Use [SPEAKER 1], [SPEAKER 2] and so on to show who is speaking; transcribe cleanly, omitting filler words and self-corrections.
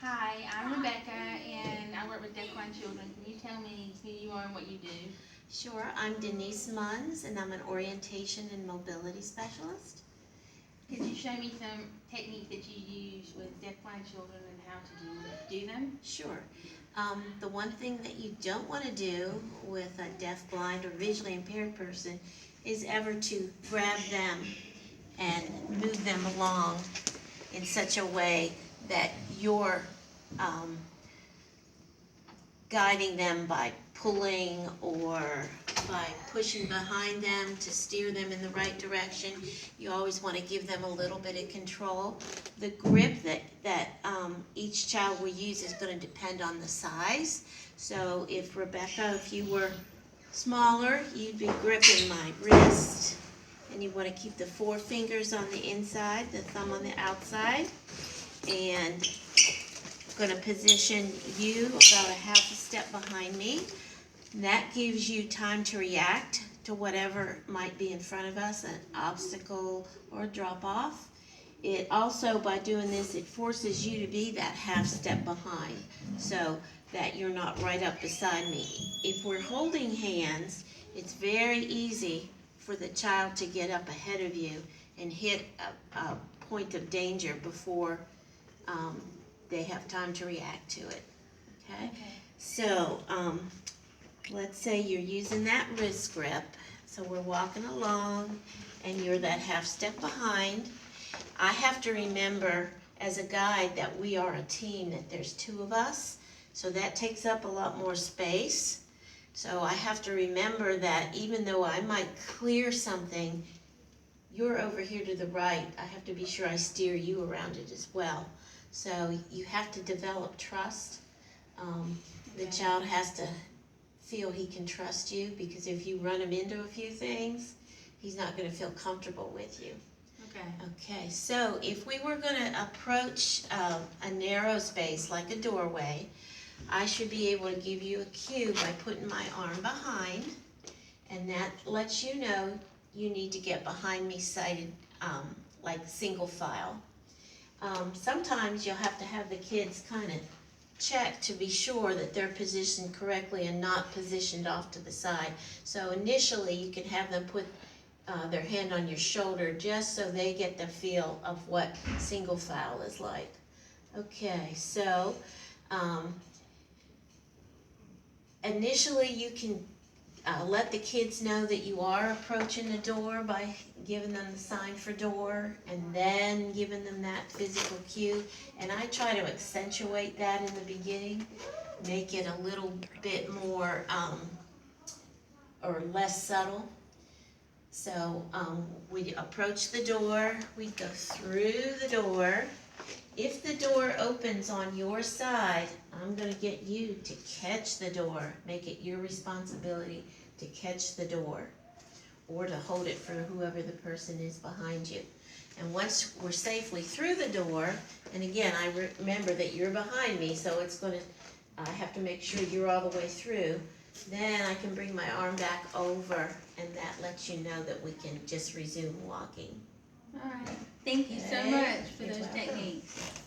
[SPEAKER 1] Hi, I'm Rebecca, and I work with deafblind children. Can you tell me who you are and what you do?
[SPEAKER 2] Sure, I'm Denise Munns, and I'm an orientation and mobility specialist.
[SPEAKER 1] Could you show me some technique that you use with deafblind children and how to do them?
[SPEAKER 2] Sure. The one thing that you don't want to do with a deaf-blind or visually impaired person is ever to grab them and move them along in such a way that you're guiding them by pulling or by pushing behind them to steer them in the right direction. You always want to give them a little bit of control. The grip that each child will use is going to depend on the size. So if Rebecca, if you were smaller, you'd be gripping my wrist, and you want to keep the 4 fingers on the inside, the thumb on the outside, and I'm going to position you about a half a step behind me. That gives you time to react to whatever might be in front of us, an obstacle or a drop off. It also, by doing this, it forces you to be that half step behind so that you're not right up beside me. If we're holding hands, it's very easy for the child to get up ahead of you and hit a point of danger before they have time to react to it. Okay? So, let's say you're using that wrist grip. So we're walking along and you're that half step behind. I have to remember as a guide that we are a team, that there's 2 of us. So that takes up a lot more space. So I have to remember that even though I might clear something, you're over here to the right. I have to be sure I steer you around it as well. So you have to develop trust. The child has to feel he can trust you, because if you run him into a few things, he's not going to feel comfortable with you. Okay, so if we were going to approach a narrow space like a doorway, I should be able to give you a cue by putting my arm behind, and that lets you know you need to get behind me sighted like single file. Sometimes you'll have to have the kids kind of check to be sure that they're positioned correctly and not positioned off to the side. So initially you can have them put their hand on your shoulder just so they get the feel of what single file is like. Okay, so initially you can let the kids know that you are approaching the door by giving them the sign for door and then giving them that physical cue. And I try to accentuate that in the beginning, make it a little bit more or less subtle. So we approach the door, we go through the door. If the door opens on your side, I'm going to get you to catch the door. Make it your responsibility to catch the door or to hold it for whoever the person is behind you. And once we're safely through the door, and again, I remember that you're behind me, so it's going to, I have to make sure you're all the way through. Then I can bring my arm back over, and that lets you know that we can just resume walking.
[SPEAKER 1] All right. Thank you so much for those techniques.